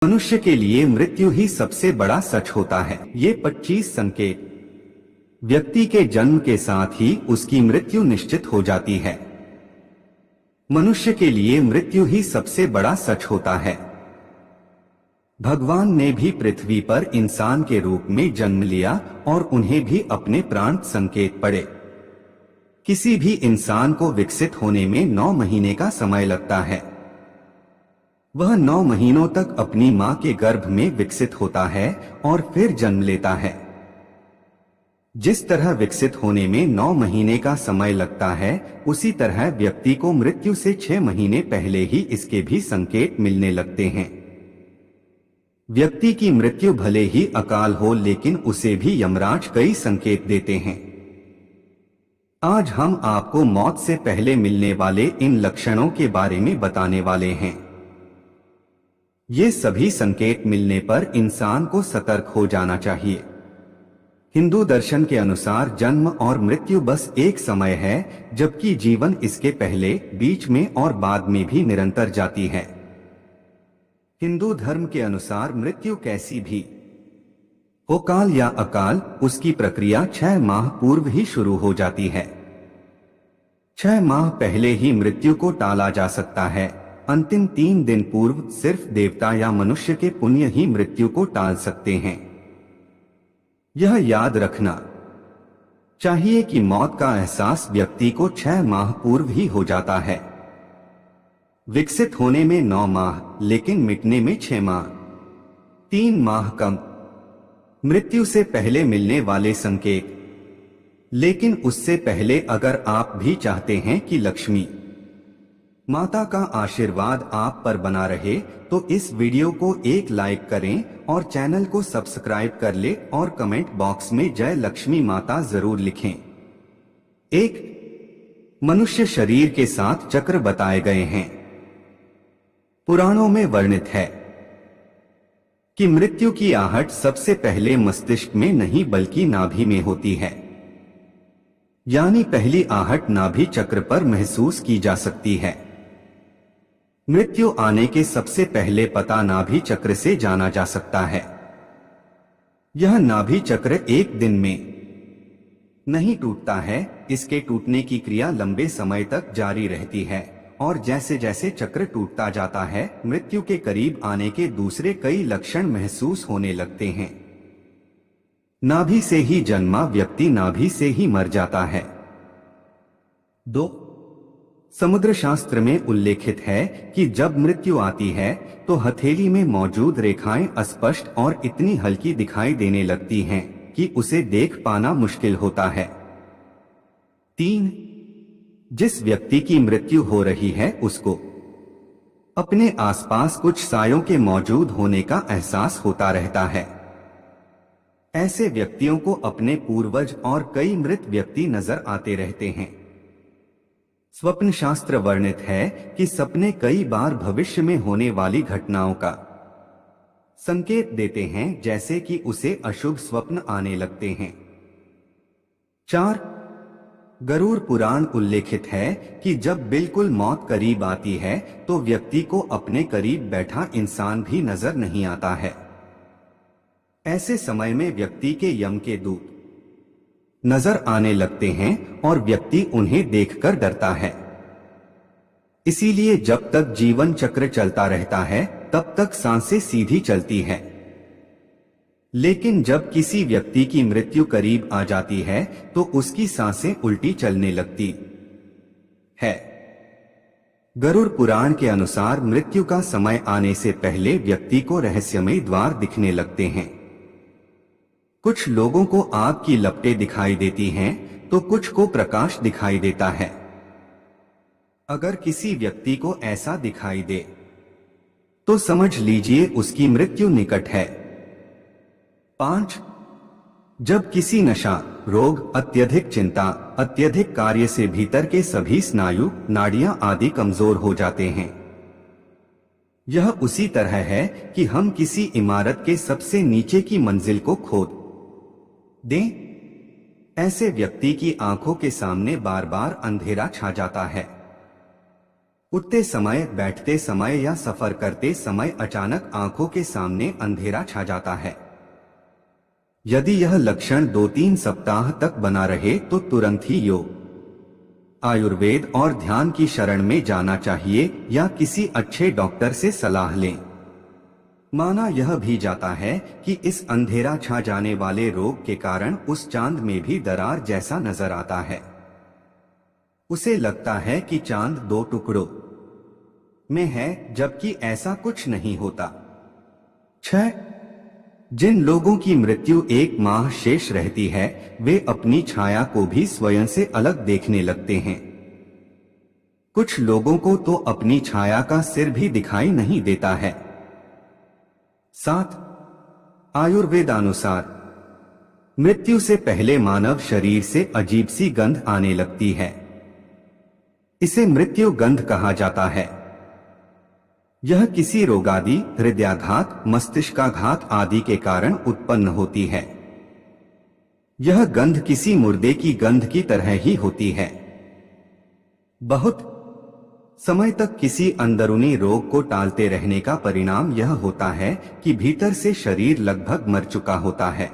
मनुष्य के लिए मृत्यु ही सबसे बड़ा सच होता है। ये 25 संकेत व्यक्ति के जन्म के साथ ही उसकी मृत्यु निश्चित हो जाती है। मनुष्य के लिए मृत्यु ही सबसे बड़ा सच होता है। भगवान ने भी पृथ्वी पर इंसान के रूप में जन्म लिया और उन्हें भी अपने प्राण संकेत पड़े। किसी भी इंसान को विकसित होने में 9 महीने का समय लगता है। वह 9 महीनों तक अपनी मां के गर्भ में विकसित होता है और फिर जन्म लेता है। जिस तरह विकसित होने में 9 महीने का समय लगता है, उसी तरह व्यक्ति को मृत्यु से 6 महीने पहले ही इसके भी संकेत मिलने लगते हैं। व्यक्ति की मृत्यु भले ही अकाल हो, लेकिन उसे भी यमराज कई संकेत देते हैं। आज हम आपको मौत से पहले मिलने वाले इन लक्षणों के बारे में बताने वाले हैं। ये सभी संकेत मिलने पर इंसान को सतर्क हो जाना चाहिए। हिंदू दर्शन के अनुसार जन्म और मृत्यु बस एक समय है, जबकि जीवन इसके पहले, बीच में और बाद में भी निरंतर जाती है। हिंदू धर्म के अनुसार मृत्यु कैसी भी हो, काल या अकाल, उसकी प्रक्रिया 6 माह पूर्व ही शुरू हो जाती है। 6 माह पहले ही मृत्यु को टाला जा सकता है। अंतिम 3 दिन पूर्व सिर्फ देवता या मनुष्य के पुण्य ही मृत्यु को टाल सकते हैं। यह याद रखना चाहिए कि मौत का एहसास व्यक्ति को 6 माह पूर्व ही हो जाता है। विकसित होने में 9 माह, लेकिन मिटने में 6 माह, 3 माह कम। मृत्यु से पहले मिलने वाले संकेत। लेकिन उससे पहले अगर आप भी चाहते हैं कि लक्ष्मी माता का आशीर्वाद आप पर बना रहे, तो इस वीडियो को एक लाइक करें और चैनल को सब्सक्राइब कर ले और कमेंट बॉक्स में जय लक्ष्मी माता जरूर लिखें। 1. मनुष्य शरीर के साथ चक्र बताए गए हैं। पुराणों में वर्णित है कि मृत्यु की आहट सबसे पहले मस्तिष्क में नहीं बल्कि नाभि में होती है। यानी पहली आहट नाभि चक्र पर महसूस की जा सकती है। मृत्यु आने के सबसे पहले पता नाभि चक्र से जाना जा सकता है। यह नाभि चक्र एक दिन में नहीं टूटता है, इसके टूटने की क्रिया लंबे समय तक जारी रहती है और जैसे जैसे चक्र टूटता जाता है, मृत्यु के करीब आने के दूसरे कई लक्षण महसूस होने लगते हैं। नाभि से ही जन्मा व्यक्ति नाभि से ही मर जाता है। 2. समुद्र शास्त्र में उल्लेखित है कि जब मृत्यु आती है तो हथेली में मौजूद रेखाएं अस्पष्ट और इतनी हल्की दिखाई देने लगती हैं कि उसे देख पाना मुश्किल होता है। 3. जिस व्यक्ति की मृत्यु हो रही है उसको अपने आसपास कुछ सायों के मौजूद होने का एहसास होता रहता है। ऐसे व्यक्तियों को अपने पूर्वज और कई मृत व्यक्ति नजर आते रहते हैं। स्वप्न शास्त्र वर्णित है कि सपने कई बार भविष्य में होने वाली घटनाओं का संकेत देते हैं, जैसे कि उसे अशुभ स्वप्न आने लगते हैं। 4. गरुड़ पुराण उल्लेखित है कि जब बिल्कुल मौत करीब आती है तो व्यक्ति को अपने करीब बैठा इंसान भी नजर नहीं आता है। ऐसे समय में व्यक्ति के यम के दूत नजर आने लगते हैं और व्यक्ति उन्हें देखकर डरता है। इसीलिए जब तक जीवन चक्र चलता रहता है तब तक सांसें सीधी चलती है, लेकिन जब किसी व्यक्ति की मृत्यु करीब आ जाती है तो उसकी सांसें उल्टी चलने लगती है। गरुड़ पुराण के अनुसार मृत्यु का समय आने से पहले व्यक्ति को रहस्यमय द्वार दिखने लगते हैं। कुछ लोगों को आग की लपटें दिखाई देती हैं तो कुछ को प्रकाश दिखाई देता है। अगर किसी व्यक्ति को ऐसा दिखाई दे तो समझ लीजिए उसकी मृत्यु निकट है। 5. जब किसी नशा, रोग, अत्यधिक चिंता, अत्यधिक कार्य से भीतर के सभी स्नायु, नाड़ियां आदि कमजोर हो जाते हैं। यह उसी तरह है कि हम किसी इमारत के सबसे नीचे की मंजिल को खोद दें। ऐसे व्यक्ति की आंखों के सामने बार बार अंधेरा छा जाता है। उठते समय, बैठते समय या सफर करते समय अचानक आंखों के सामने अंधेरा छा जाता है। यदि यह लक्षण 2-3 सप्ताह तक बना रहे तो तुरंत ही योग, आयुर्वेद और ध्यान की शरण में जाना चाहिए या किसी अच्छे डॉक्टर से सलाह लें। माना यह भी जाता है कि इस अंधेरा छा जाने वाले रोग के कारण उस चांद में भी दरार जैसा नजर आता है। उसे लगता है कि चांद 2 टुकड़ों में है, जबकि ऐसा कुछ नहीं होता। 6. जिन लोगों की मृत्यु 1 माह शेष रहती है, वे अपनी छाया को भी स्वयं से अलग देखने लगते हैं। कुछ लोगों को तो अपनी छाया का सिर भी दिखाई नहीं देता है। 7. आयुर्वेदानुसार मृत्यु से पहले मानव शरीर से अजीब सी गंध आने लगती है। इसे मृत्यु गंध कहा जाता है। यह किसी रोगादि, हृदयाघात, मस्तिष्काघात आदि के कारण उत्पन्न होती है। यह गंध किसी मुर्दे की गंध की तरह ही होती है। बहुत समय तक किसी अंदरूनी रोग को टालते रहने का परिणाम यह होता है कि भीतर से शरीर लगभग मर चुका होता है।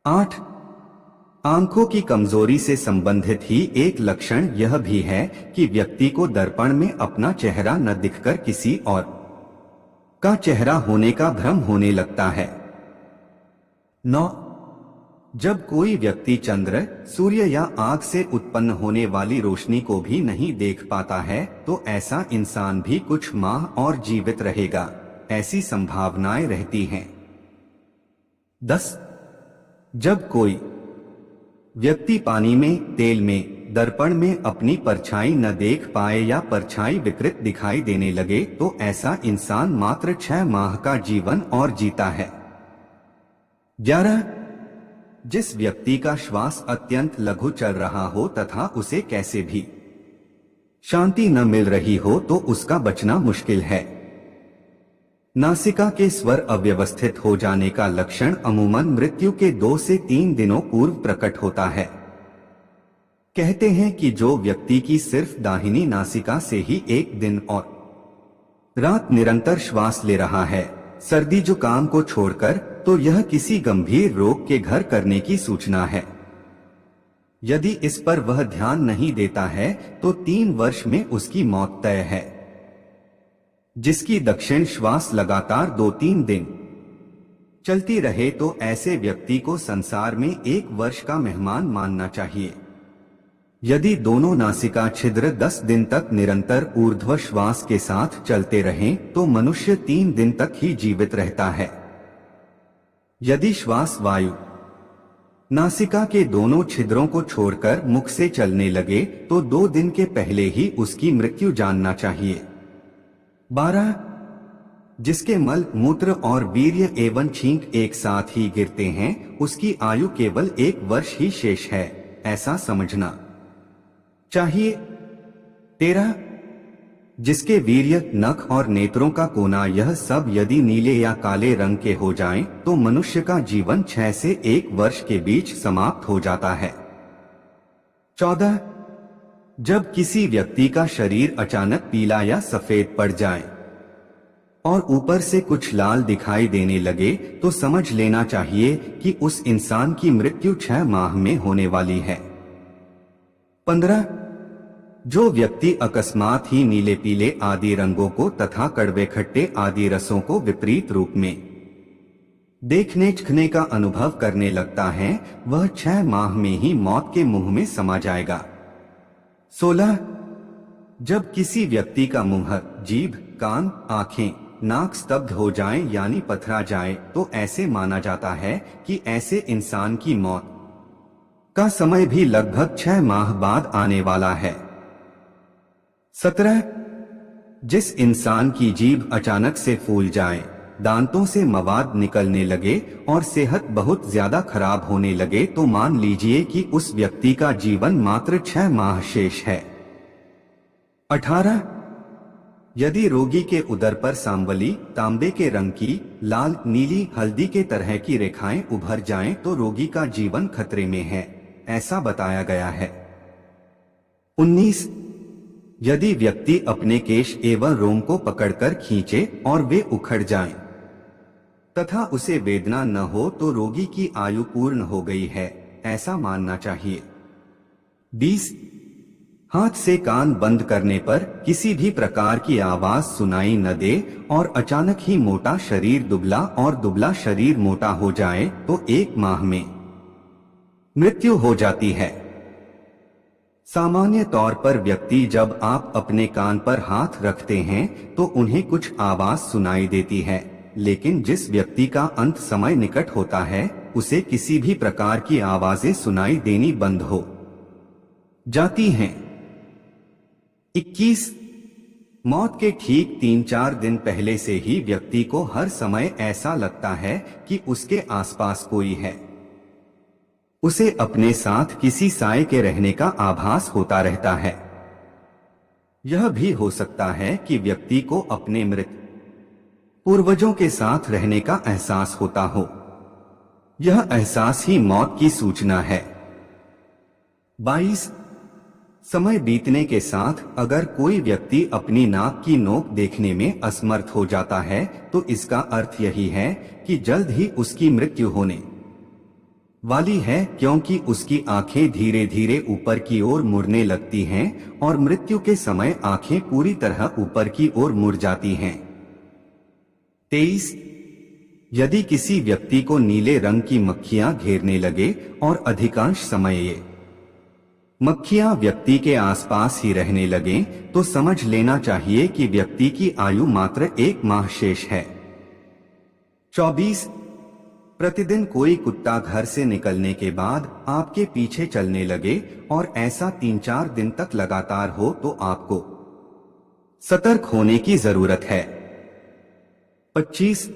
8. आंखों की कमजोरी से संबंधित ही एक लक्षण यह भी है कि व्यक्ति को दर्पण में अपना चेहरा न दिखकर किसी और का चेहरा होने का भ्रम होने लगता है। 9. जब कोई व्यक्ति चंद्र, सूर्य या आग से उत्पन्न होने वाली रोशनी को भी नहीं देख पाता है तो ऐसा इंसान भी कुछ माह और जीवित रहेगा, ऐसी संभावनाएं रहती हैं। 10. जब कोई व्यक्ति पानी में, तेल में, दर्पण में अपनी परछाई न देख पाए या परछाई विकृत दिखाई देने लगे तो ऐसा इंसान मात्र 6 माह का जीवन और जीता है। 11. जिस व्यक्ति का श्वास अत्यंत लघु चल रहा हो तथा उसे कैसे भी शांति न मिल रही हो तो उसका बचना मुश्किल है। नासिका के स्वर अव्यवस्थित हो जाने का लक्षण अमूमन मृत्यु के 2 से 3 दिनों पूर्व प्रकट होता है। कहते हैं कि जो व्यक्ति की सिर्फ दाहिनी नासिका से ही 1 दिन और रात निरंतर श्वास ले रहा है, सर्दी जुकाम को छोड़कर, तो यह किसी गंभीर रोग के घर करने की सूचना है। यदि इस पर वह ध्यान नहीं देता है तो 3 वर्ष में उसकी मौत तय है। जिसकी दक्षिण श्वास लगातार 2-3 दिन चलती रहे तो ऐसे व्यक्ति को संसार में 1 वर्ष का मेहमान मानना चाहिए। यदि दोनों नासिका छिद्र 10 दिन तक निरंतर ऊर्ध्व श्वास के साथ चलते रहें तो मनुष्य 3 दिन तक ही जीवित रहता है। यदि श्वास वायु नासिका के दोनों छिद्रों को छोड़कर मुख से चलने लगे तो 2 दिन के पहले ही उसकी मृत्यु जानना चाहिए। 12. जिसके मल, मूत्र और वीर्य एवं छींक एक साथ ही गिरते हैं, उसकी आयु केवल 1 वर्ष ही शेष है, ऐसा समझना चाहिए। 13. जिसके वीर्य, नख और नेत्रों का कोना यह सब यदि नीले या काले रंग के हो जाएं, तो मनुष्य का जीवन 6 से 1 वर्ष के बीच समाप्त हो जाता है। 14. जब किसी व्यक्ति का शरीर अचानक पीला या सफेद पड़ जाए और ऊपर से कुछ लाल दिखाई देने लगे तो समझ लेना चाहिए कि उस इंसान की मृत्यु 6 माह में होने वाली है। 15. जो व्यक्ति अकस्मात ही नीले पीले आदि रंगों को तथा कड़वे खट्टे आदि रसों को विपरीत रूप में देखने चखने का अनुभव करने लगता है, वह 6 माह में ही मौत के मुंह में समा जाएगा। 16. जब किसी व्यक्ति का मुंह, जीभ, कान, आंखें, नाक स्तब्ध हो जाएं यानी पथरा जाए तो ऐसे माना जाता है कि ऐसे इंसान की मौत का समय भी लगभग 6 माह बाद आने वाला है। 17. जिस इंसान की जीभ अचानक से फूल जाए, दांतों से मवाद निकलने लगे और सेहत बहुत ज्यादा खराब होने लगे तो मान लीजिए कि उस व्यक्ति का जीवन मात्र 6 माह शेष है। 18. यदि रोगी के उदर पर सांवली, तांबे के रंग की, लाल, नीली, हल्दी के तरह की रेखाएं उभर जाएं तो रोगी का जीवन खतरे में है, ऐसा बताया गया है। 19. यदि व्यक्ति अपने केश एवं रोम को पकड़कर खींचे और वे उखड़ जाएं, तथा उसे वेदना न हो तो रोगी की आयु पूर्ण हो गई है, ऐसा मानना चाहिए। 20. हाथ से कान बंद करने पर किसी भी प्रकार की आवाज सुनाई न दे और अचानक ही मोटा शरीर दुबला और दुबला शरीर मोटा हो जाए तो 1 माह में मृत्यु हो जाती है। सामान्य तौर पर व्यक्ति जब आप अपने कान पर हाथ रखते हैं तो उन्हें कुछ आवाज सुनाई देती है, लेकिन जिस व्यक्ति का अंत समय निकट होता है उसे किसी भी प्रकार की आवाजें सुनाई देनी बंद हो जाती हैं। 21. मौत के ठीक 3-4 दिन पहले से ही व्यक्ति को हर समय ऐसा लगता है कि उसके आसपास कोई है। उसे अपने साथ किसी साए के रहने का आभास होता रहता है। यह भी हो सकता है कि व्यक्ति को अपने मृत पूर्वजों के साथ रहने का एहसास होता हो। यह एहसास ही मौत की सूचना है। 22. समय बीतने के साथ अगर कोई व्यक्ति अपनी नाक की नोक देखने में असमर्थ हो जाता है तो इसका अर्थ यही है कि जल्द ही उसकी मृत्यु होने वाली है, क्योंकि उसकी आंखें धीरे धीरे ऊपर की ओर मुड़ने लगती हैं और मृत्यु के समय आंखें पूरी तरह ऊपर की ओर मुड़ जाती हैं। 23. यदि किसी व्यक्ति को नीले रंग की मक्खियां घेरने लगे और अधिकांश समय ये मक्खियां व्यक्ति के आसपास ही रहने लगें तो समझ लेना चाहिए कि व्यक्ति की आयु मात्र 1 माह शेष है। 24. प्रतिदिन कोई कुत्ता घर से निकलने के बाद आपके पीछे चलने लगे और ऐसा 3-4 दिन तक लगातार हो तो आपको सतर्क होने की जरूरत है। 25.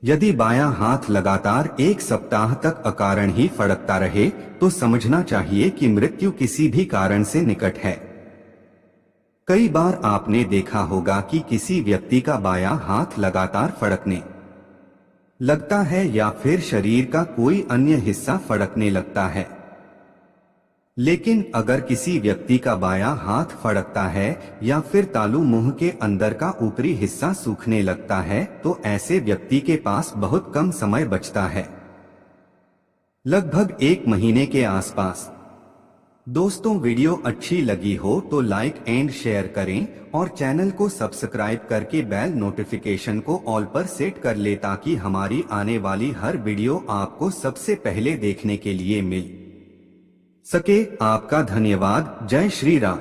यदि बायां हाथ लगातार 1 सप्ताह तक अकारण ही फड़कता रहे तो समझना चाहिए कि मृत्यु किसी भी कारण से निकट है। कई बार आपने देखा होगा कि किसी व्यक्ति का बायां हाथ लगातार फड़कने लगता है या फिर शरीर का कोई अन्य हिस्सा फड़कने लगता है, लेकिन अगर किसी व्यक्ति का बायां हाथ फड़कता है या फिर तालू मुंह के अंदर का ऊपरी हिस्सा सूखने लगता है तो ऐसे व्यक्ति के पास बहुत कम समय बचता है, लगभग 1 महीने के आसपास। दोस्तों, वीडियो अच्छी लगी हो तो लाइक एंड शेयर करें और चैनल को सब्सक्राइब करके बेल नोटिफिकेशन को ऑल पर सेट कर ले ताकि हमारी आने वाली हर वीडियो आपको सबसे पहले देखने के लिए मिल सके। आपका धन्यवाद। जय श्री राम।